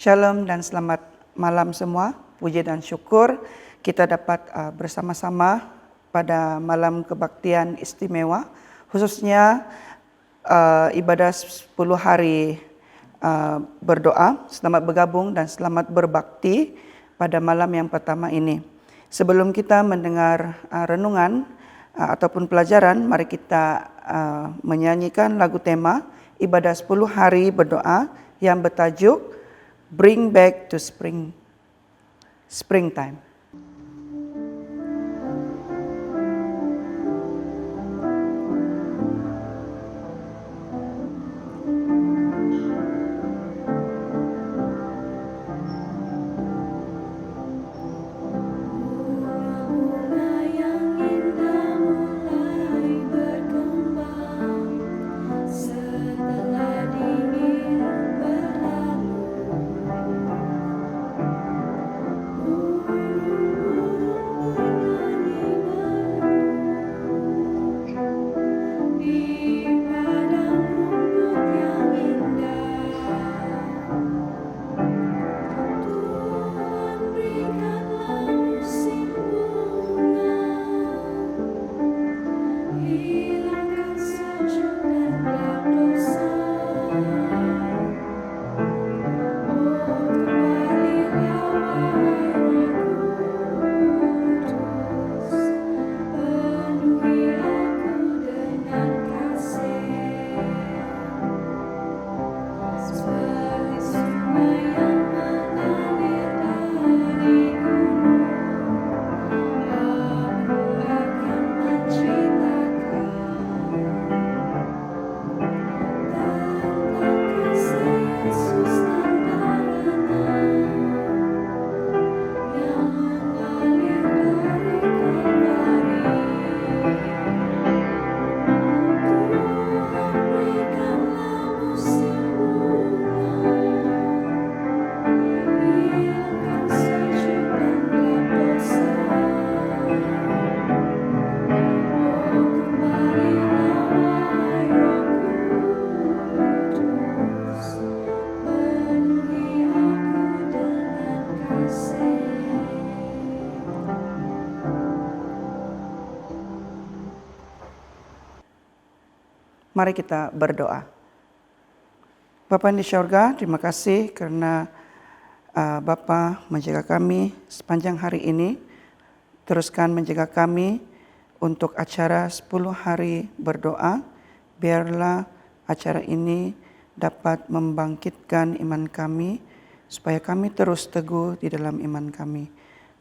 Shalom dan selamat malam semua. Puji dan syukur kita dapat bersama-sama pada malam kebaktian istimewa, khususnya ibadah 10 hari berdoa. Selamat bergabung dan selamat berbakti pada malam yang pertama ini. Sebelum kita mendengar renungan ataupun pelajaran, mari kita menyanyikan lagu tema ibadah 10 hari berdoa yang bertajuk Bring Back to Springtime. Mari kita berdoa. Bapa di syurga, terima kasih karena Bapa menjaga kami sepanjang hari ini. Teruskan menjaga kami untuk acara 10 hari berdoa. Biarlah acara ini dapat membangkitkan iman kami, supaya kami terus teguh di dalam iman kami.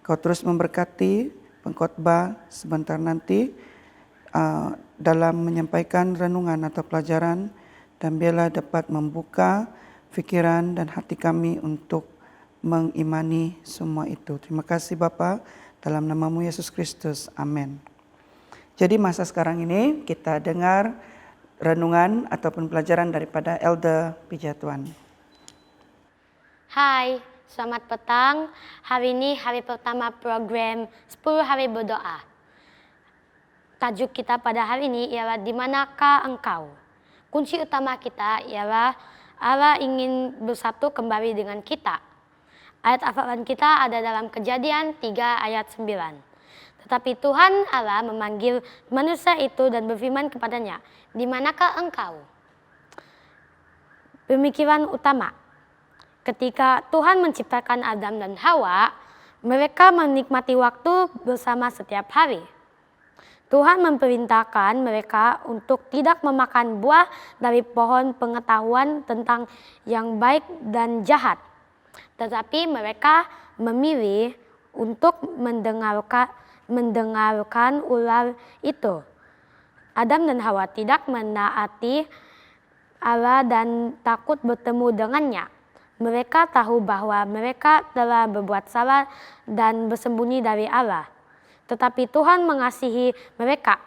Kau terus memberkati pengkhotbah sebentar nanti dalam menyampaikan renungan atau pelajaran, dan biarlah dapat membuka fikiran dan hati kami untuk mengimani semua itu. Terima kasih Bapa, dalam namamu Yesus Kristus, amin. Jadi masa sekarang ini kita dengar renungan ataupun pelajaran daripada Elder Pijatuan. Hai, selamat petang. Hari ini hari pertama program 10 hari berdoa. Tajuk kita pada hari ini ialah di manakah engkau? Kunci utama kita ialah Allah ingin bersatu kembali dengan kita. Ayat hafalan kita ada dalam Kejadian 3 ayat 9. Tetapi Tuhan Allah memanggil manusia itu dan berfirman kepadanya, di manakah engkau? Pemikiran utama. Ketika Tuhan menciptakan Adam dan Hawa, mereka menikmati waktu bersama setiap hari. Tuhan memerintahkan mereka untuk tidak memakan buah dari pohon pengetahuan tentang yang baik dan jahat. Tetapi mereka memilih untuk mendengarkan ular itu. Adam dan Hawa tidak menaati Allah dan takut bertemu dengannya. Mereka tahu bahwa mereka telah berbuat salah dan bersembunyi dari Allah. Tetapi Tuhan mengasihi mereka,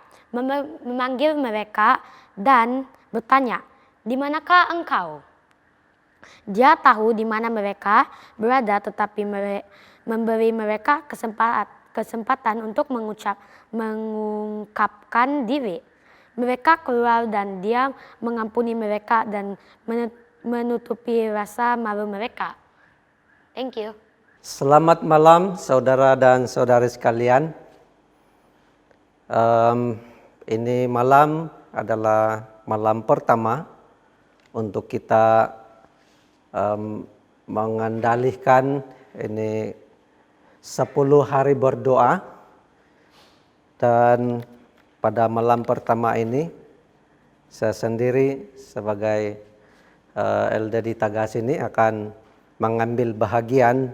memanggil mereka dan bertanya, di manakah engkau? Dia tahu di mana mereka berada, tetapi memberi mereka kesempatan untuk mengungkapkan diri. Mereka keluar dan Dia mengampuni mereka dan menutupi rasa malu mereka. Thank you. Selamat malam saudara dan saudari sekalian. Ini malam adalah malam pertama untuk kita mengandalkan ini 10 hari berdoa. Dan pada malam pertama ini saya sendiri sebagai Elda di Tagas ini akan mengambil bahagian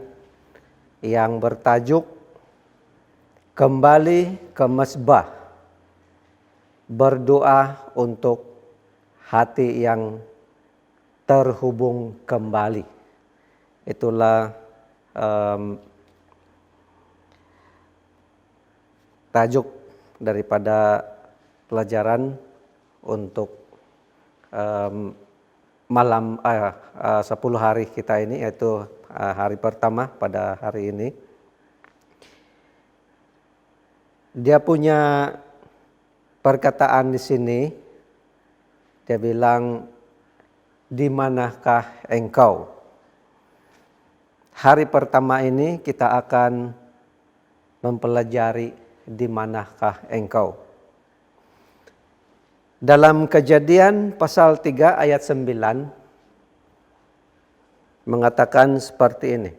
yang bertajuk Kembali ke Mezbah, berdoa untuk hati yang terhubung kembali. Itulah tajuk daripada pelajaran untuk malam 10 hari kita ini, yaitu hari pertama pada hari ini. Dia punya perkataan di sini. Dia bilang, di manakah engkau? Hari pertama ini kita akan mempelajari di manakah engkau. Dalam Kejadian pasal 3 ayat 9 mengatakan seperti ini.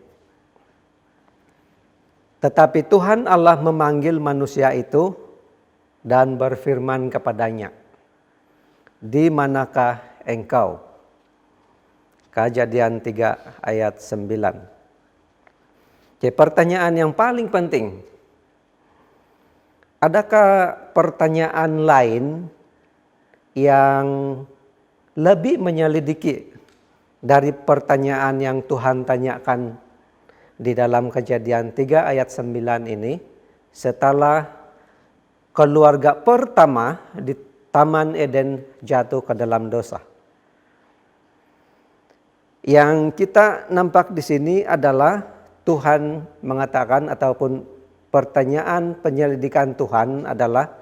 Tetapi Tuhan Allah memanggil manusia itu dan berfirman kepadanya, di manakah engkau? Kejadian 3 ayat 9. Jadi pertanyaan yang paling penting, adakah pertanyaan lain yang lebih menyelidiki dari pertanyaan yang Tuhan tanyakan di dalam Kejadian 3 ayat 9 ini, setelah keluarga pertama di Taman Eden jatuh ke dalam dosa? Yang kita nampak di sini adalah Tuhan mengatakan, ataupun pertanyaan penyelidikan Tuhan adalah,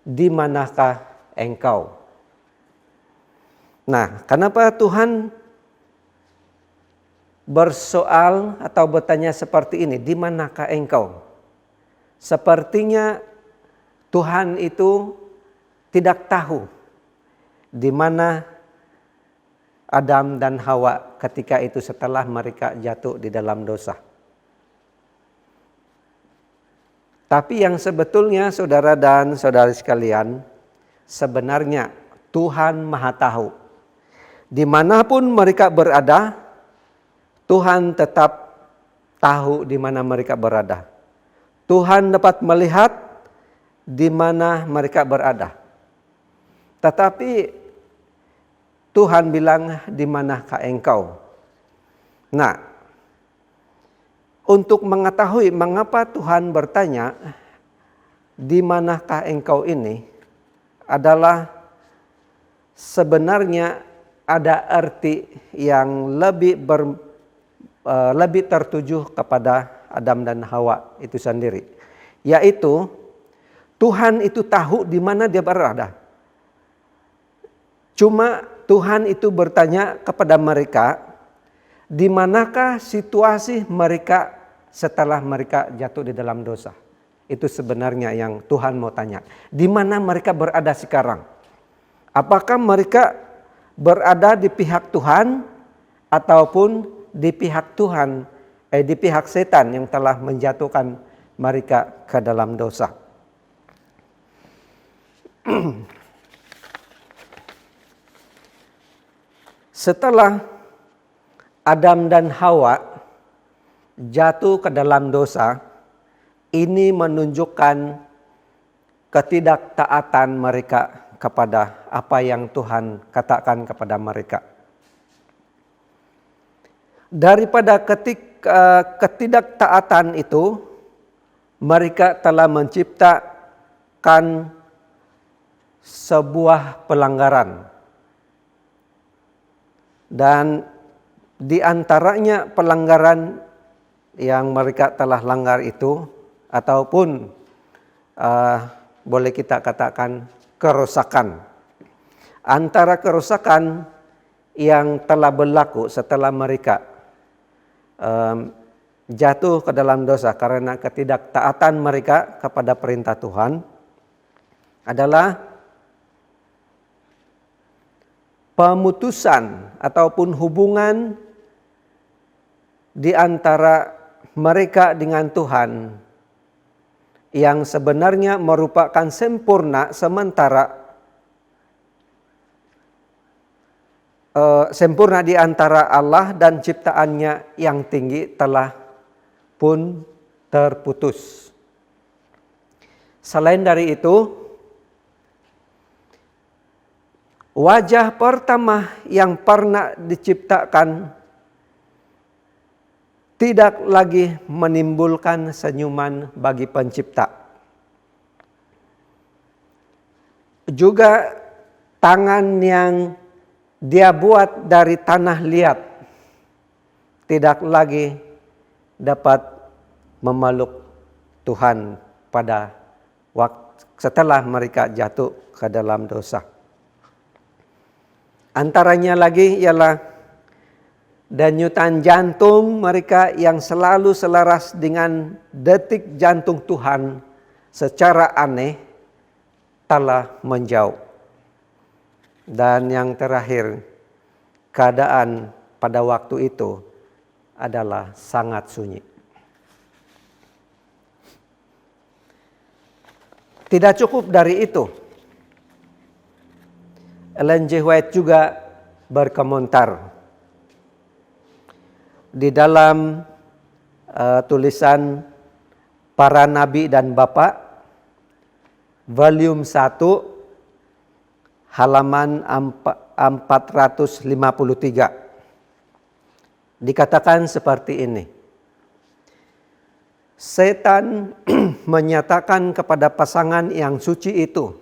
di manakah engkau? Nah, kenapa Tuhan bersoal atau bertanya seperti ini, di manakah engkau? Sepertinya Tuhan itu tidak tahu di mana Adam dan Hawa ketika itu setelah mereka jatuh di dalam dosa. Tapi yang sebetulnya saudara dan saudari sekalian, sebenarnya Tuhan Maha tahu. Dimanapun mereka berada, Tuhan tetap tahu di mana mereka berada. Tuhan dapat melihat di mana mereka berada. Tetapi Tuhan bilang, di manakah engkau? Nah, untuk mengetahui mengapa Tuhan bertanya, di manakah engkau ini, adalah sebenarnya ada arti yang lebih tertuju kepada Adam dan Hawa itu sendiri. Yaitu Tuhan itu tahu di mana dia berada. Cuma Tuhan itu bertanya kepada mereka, di manakah situasi mereka setelah mereka jatuh di dalam dosa. Itu sebenarnya yang Tuhan mau tanya. Di mana mereka berada sekarang? Apakah mereka berada di pihak Tuhan ataupun di pihak di pihak setan yang telah menjatuhkan mereka ke dalam dosa. Setelah Adam dan Hawa jatuh ke dalam dosa, ini menunjukkan ketidaktaatan mereka kepada apa yang Tuhan katakan kepada mereka. Daripada ketidaktaatan itu, mereka telah menciptakan sebuah pelanggaran. Dan di antaranya pelanggaran yang mereka telah langgar itu, ataupun boleh kita katakan kerusakan. Antara kerusakan yang telah berlaku setelah mereka jatuh ke dalam dosa karena ketidaktaatan mereka kepada perintah Tuhan adalah pemutusan ataupun hubungan di antara mereka dengan Tuhan yang sebenarnya merupakan sempurna, sementara sempurna di antara Allah dan ciptaannya yang tinggi telah pun terputus. Selain dari itu, wajah pertama yang pernah diciptakan tidak lagi menimbulkan senyuman bagi pencipta. Juga tangan yang dia buat dari tanah liat tidak lagi dapat memeluk Tuhan pada waktu setelah mereka jatuh ke dalam dosa. Antaranya lagi ialah denyutan jantung mereka yang selalu selaras dengan detik jantung Tuhan secara aneh telah menjauh. Dan yang terakhir, keadaan pada waktu itu adalah sangat sunyi. Tidak cukup dari itu. Ellen G. White juga berkomentar di dalam tulisan Para Nabi dan Bapa, volume 1, halaman 453. Dikatakan seperti ini. Setan menyatakan kepada pasangan yang suci itu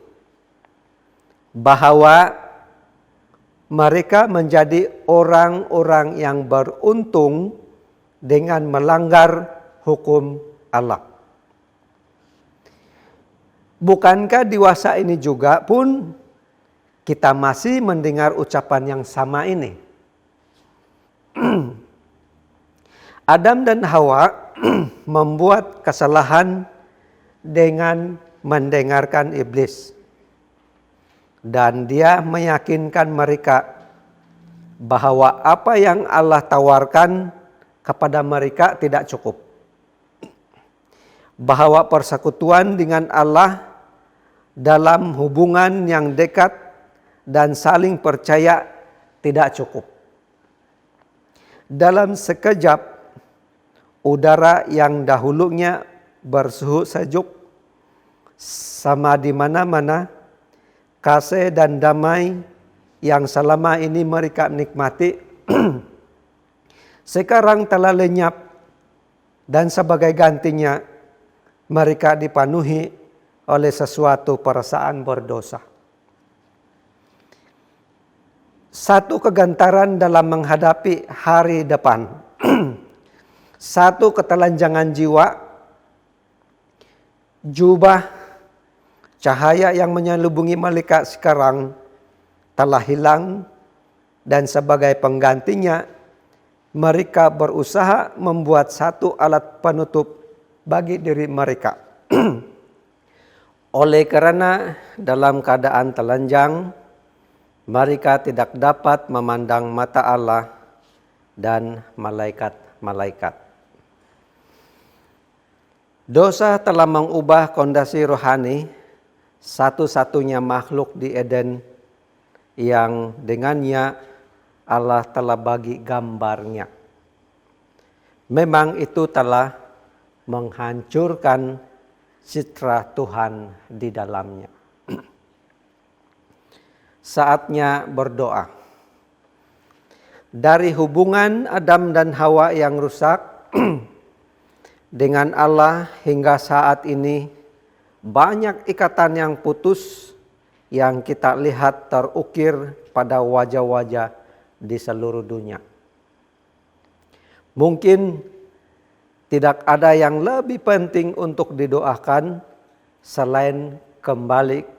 bahwa mereka menjadi orang-orang yang beruntung dengan melanggar hukum Allah. Bukankah di masa ini juga pun kita masih mendengar ucapan yang sama ini? Adam dan Hawa membuat kesalahan dengan mendengarkan iblis. Dan dia meyakinkan mereka bahwa apa yang Allah tawarkan kepada mereka tidak cukup. Bahwa persekutuan dengan Allah dalam hubungan yang dekat dan saling percaya tidak cukup. Dalam sekejap, udara yang dahulunya bersuhu sejuk sama di mana-mana, kasih dan damai yang selama ini mereka nikmati sekarang telah lenyap, dan sebagai gantinya mereka dipenuhi oleh sesuatu perasaan berdosa. Satu kegantaran dalam menghadapi hari depan. Satu ketelanjangan jiwa. Jubah cahaya yang menyelubungi mereka sekarang telah hilang, dan sebagai penggantinya mereka berusaha membuat satu alat penutup bagi diri mereka. Oleh karena dalam keadaan telanjang, mereka tidak dapat memandang mata Allah dan malaikat-malaikat. Dosa telah mengubah kondisi rohani satu-satunya makhluk di Eden yang dengannya Allah telah bagi gambarnya. Memang itu telah menghancurkan citra Tuhan di dalamnya. Saatnya berdoa. Dari hubungan Adam dan Hawa yang rusak dengan Allah hingga saat ini, banyak ikatan yang putus yang kita lihat terukir pada wajah-wajah di seluruh dunia. Mungkin tidak ada yang lebih penting untuk didoakan selain kembali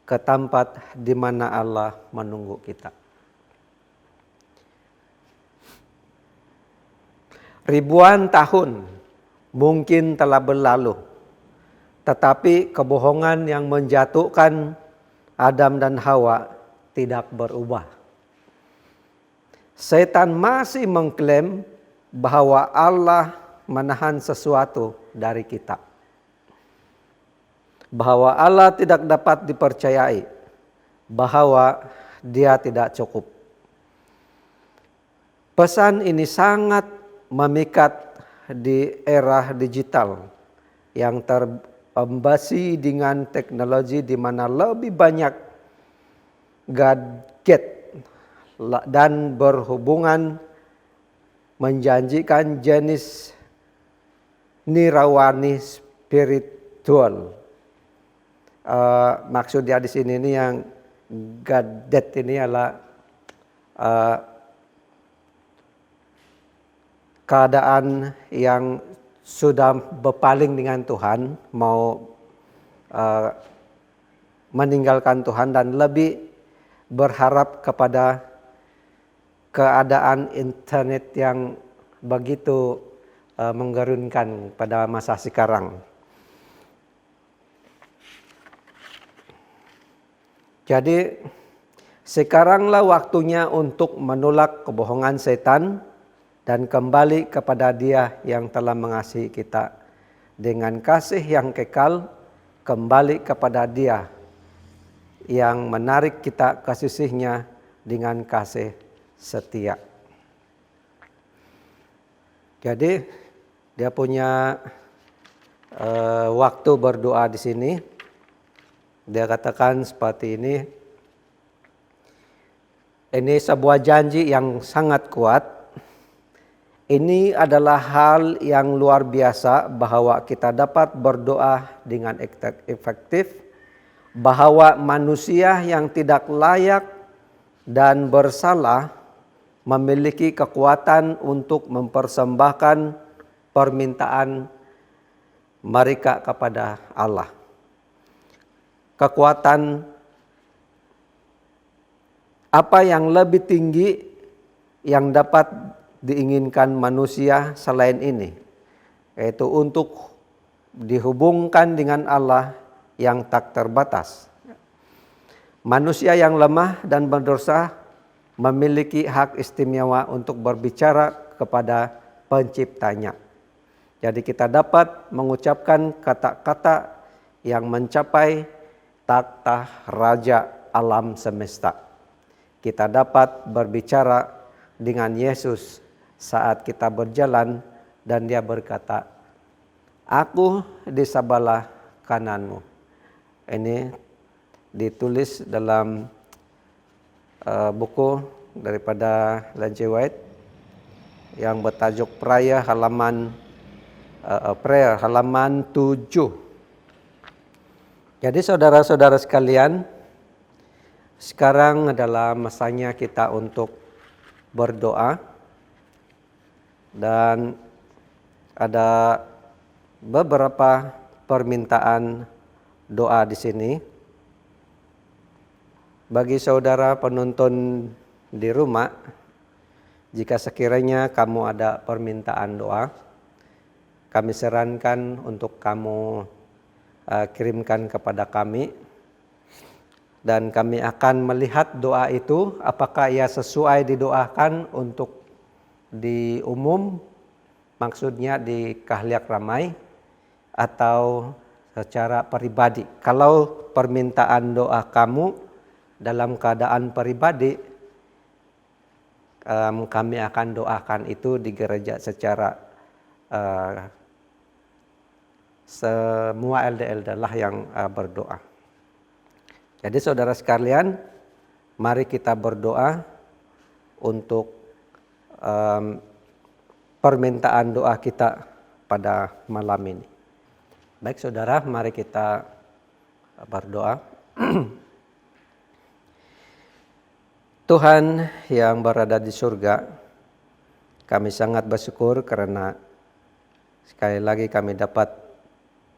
ke tempat di mana Allah menunggu kita. ribuan tahun mungkin telah berlalu, tetapi kebohongan yang menjatuhkan Adam dan Hawa tidak berubah. Setan masih mengklaim bahwa Allah menahan sesuatu dari kita, bahwa Allah tidak dapat dipercayai, bahwa Dia tidak cukup. Pesan ini sangat memikat di era digital yang terambasi dengan teknologi di mana lebih banyak gadget dan berhubungan menjanjikan jenis nirawani spiritual. Maksudnya di sini ini yang gadget ini adalah keadaan yang sudah berpaling dengan Tuhan, mau meninggalkan Tuhan dan lebih berharap kepada keadaan internet yang begitu menggerunkan pada masa sekarang. Jadi sekaranglah waktunya untuk menolak kebohongan setan dan kembali kepada Dia yang telah mengasihi kita dengan kasih yang kekal, kembali kepada Dia yang menarik kita ke sisinya dengan kasih setia. Jadi dia punya waktu berdoa di sini. Dia katakan seperti ini. Ini sebuah janji yang sangat kuat. Ini adalah hal yang luar biasa bahwa kita dapat berdoa dengan efektif, bahwa manusia yang tidak layak dan bersalah memiliki kekuatan untuk mempersembahkan permintaan mereka kepada Allah. Kekuatan apa yang lebih tinggi yang dapat diinginkan manusia selain ini, yaitu untuk dihubungkan dengan Allah yang tak terbatas. Manusia yang lemah dan berdosa memiliki hak istimewa untuk berbicara kepada penciptanya. Jadi kita dapat mengucapkan kata-kata yang mencapai takhta Raja alam semesta. Kita dapat berbicara dengan Yesus saat kita berjalan dan Dia berkata, "Aku di sebelah kananmu." Ini ditulis dalam buku daripada Ellen G. White yang bertajuk Prayer halaman 7. Jadi saudara-saudara sekalian, sekarang adalah masanya kita untuk berdoa, dan ada beberapa permintaan doa di sini. Bagi saudara penonton di rumah, jika sekiranya kamu ada permintaan doa, kami sarankan untuk kamu kirimkan kepada kami, dan kami akan melihat doa itu apakah ia sesuai didoakan untuk di umum, maksudnya di khalayak ramai, atau secara pribadi. Kalau permintaan doa kamu dalam keadaan pribadi, kami akan doakan itu di gereja secara semua LDL lah yang berdoa. Jadi saudara sekalian, mari kita berdoa untuk permintaan doa kita pada malam ini. Baik saudara, mari kita berdoa. Tuhan yang berada di surga, kami sangat bersyukur karena sekali lagi kami dapat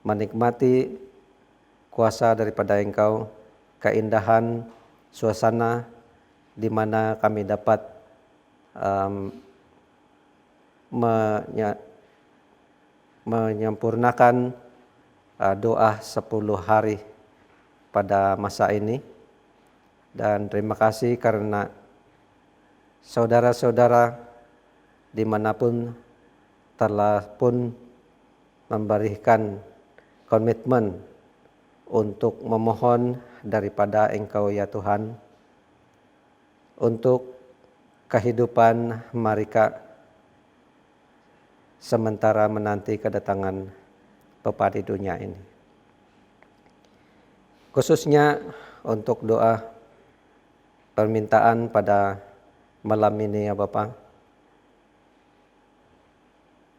menikmati kuasa daripada Engkau, keindahan suasana di mana kami dapat menyempurnakan doa 10 hari pada masa ini. Dan terima kasih karena saudara-saudara dimanapun telah pun memberikan komitmen untuk memohon daripada Engkau ya Tuhan untuk kehidupan mereka sementara menanti kedatangan Bapa di dunia ini. Khususnya untuk doa permintaan pada malam ini ya Bapa.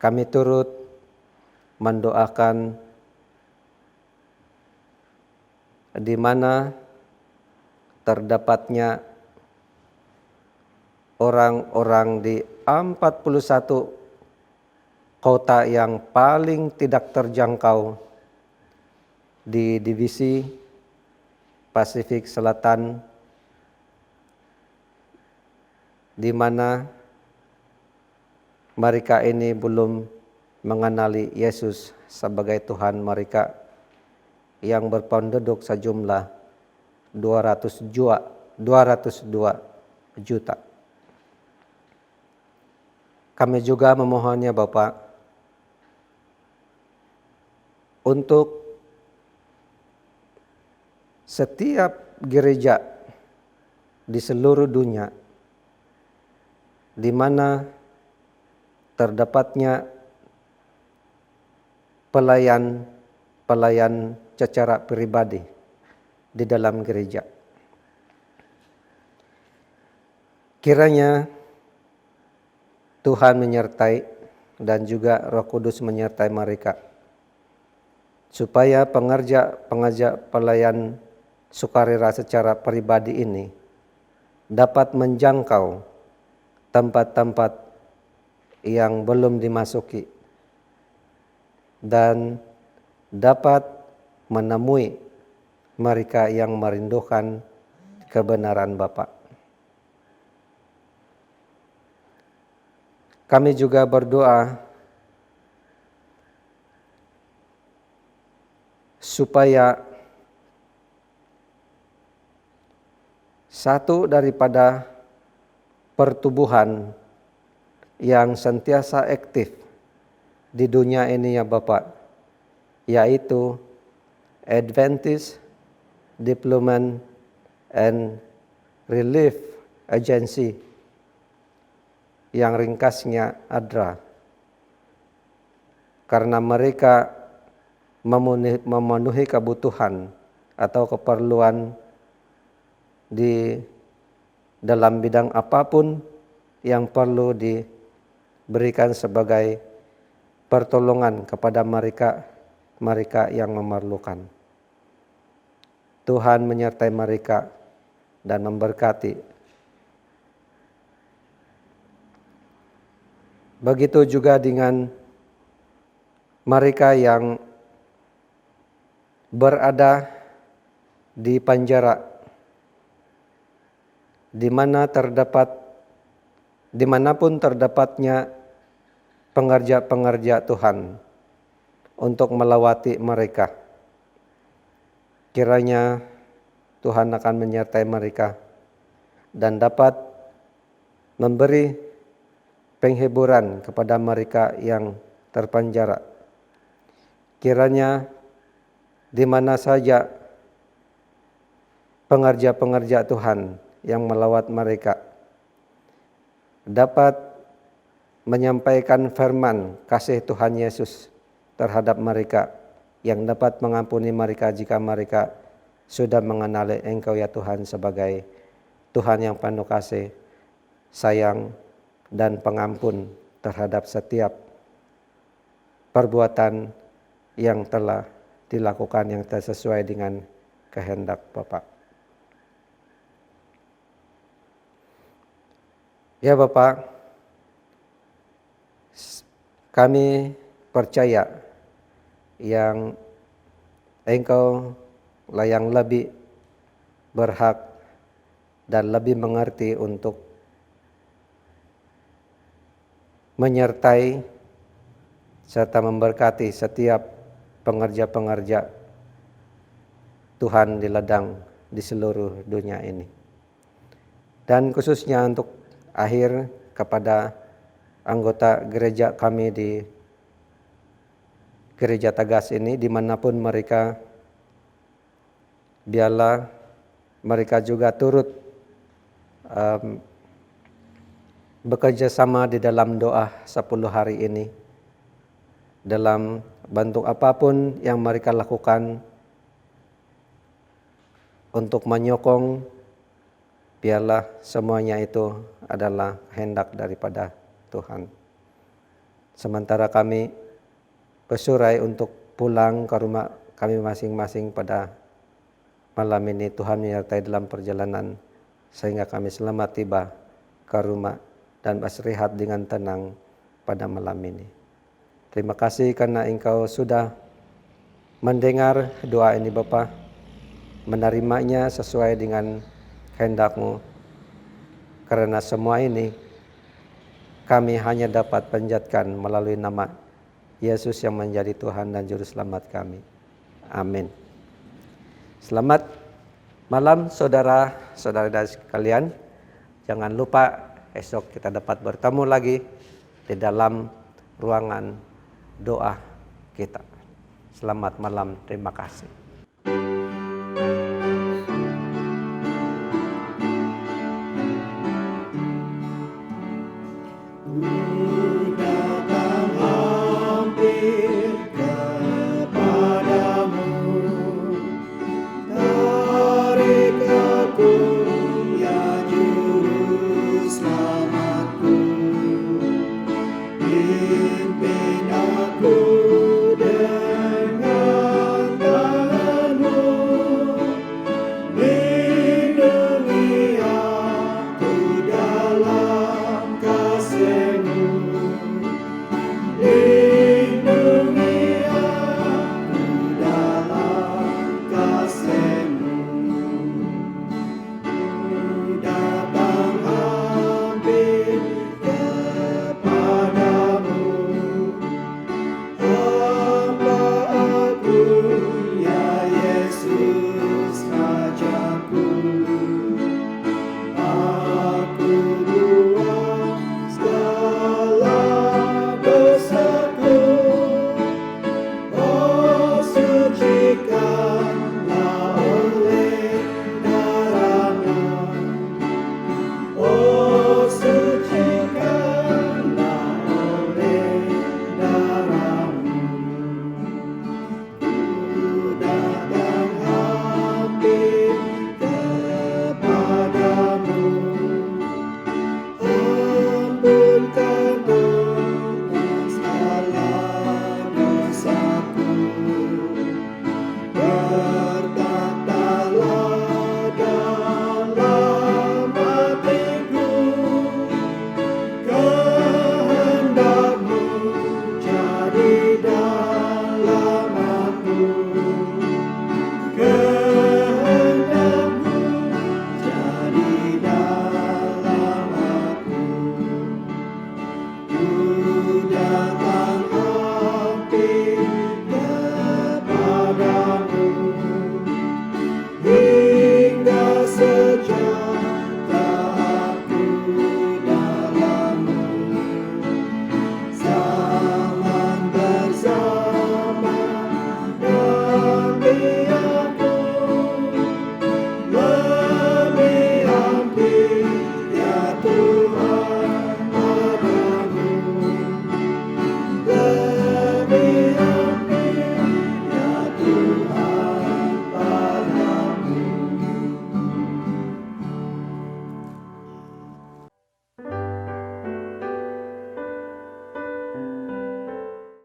Kami turut mendoakan di mana terdapatnya orang-orang di 41 kota yang paling tidak terjangkau di divisi Pasifik Selatan, di mana mereka ini belum mengenali Yesus sebagai Tuhan mereka, yang berpenduduk sejumlah 202 juta. Kami juga memohonnya Bapak untuk setiap gereja di seluruh dunia di mana terdapatnya pelayan secara pribadi di dalam gereja. Kiranya Tuhan menyertai dan juga Roh Kudus menyertai mereka, supaya pengajar pelayan sukarela secara pribadi ini dapat menjangkau tempat-tempat yang belum dimasuki dan dapat menemui mereka yang merindukan kebenaran Bapa. Kami juga berdoa supaya satu daripada pertubuhan yang sentiasa aktif di dunia ini ya Bapak, yaitu Adventist Development and Relief Agency, yang ringkasnya ADRA, karena mereka memenuhi kebutuhan atau keperluan di dalam bidang apapun yang perlu diberikan sebagai pertolongan kepada mereka yang memerlukan. Tuhan menyertai mereka dan memberkati. Begitu juga dengan mereka yang berada di penjara, dimanapun terdapatnya pengerja-pengerja Tuhan untuk melawati mereka. Kiranya Tuhan akan menyertai mereka dan dapat memberi penghiburan kepada mereka yang terpenjara. Kiranya di mana saja pengerja-pengerja Tuhan yang melawat mereka dapat menyampaikan firman kasih Tuhan Yesus terhadap mereka, yang dapat mengampuni mereka jika mereka sudah mengenali Engkau ya Tuhan sebagai Tuhan yang penuh kasih, sayang, dan pengampun terhadap setiap perbuatan yang telah dilakukan yang tidak sesuai dengan kehendak Bapa. Ya Bapa, kami percaya yang Engkau lah yang lebih berhak dan lebih mengerti untuk menyertai serta memberkati setiap pengerja-pengerja Tuhan di ladang di seluruh dunia ini. Dan khususnya untuk akhir kepada anggota gereja kami di Gereja Tagas ini, dimanapun mereka, biarlah mereka juga turut bekerja sama di dalam doa 10 hari ini. Dalam bentuk apapun yang mereka lakukan untuk menyokong, biarlah semuanya itu adalah kehendak daripada Tuhan. Sementara kami bersurai untuk pulang ke rumah kami masing-masing pada malam ini, Tuhan menyertai dalam perjalanan sehingga kami selamat tiba ke rumah dan beristirahat dengan tenang pada malam ini. Terima kasih karena Engkau sudah mendengar doa ini Bapa, menerimanya sesuai dengan kehendak-Mu. Karena semua ini kami hanya dapat panjatkan melalui nama Yesus yang menjadi Tuhan dan Juru Selamat kami. Amin. Selamat malam saudara-saudara sekalian. Jangan lupa esok kita dapat bertemu lagi di dalam ruangan doa kita. Selamat malam, terima kasih.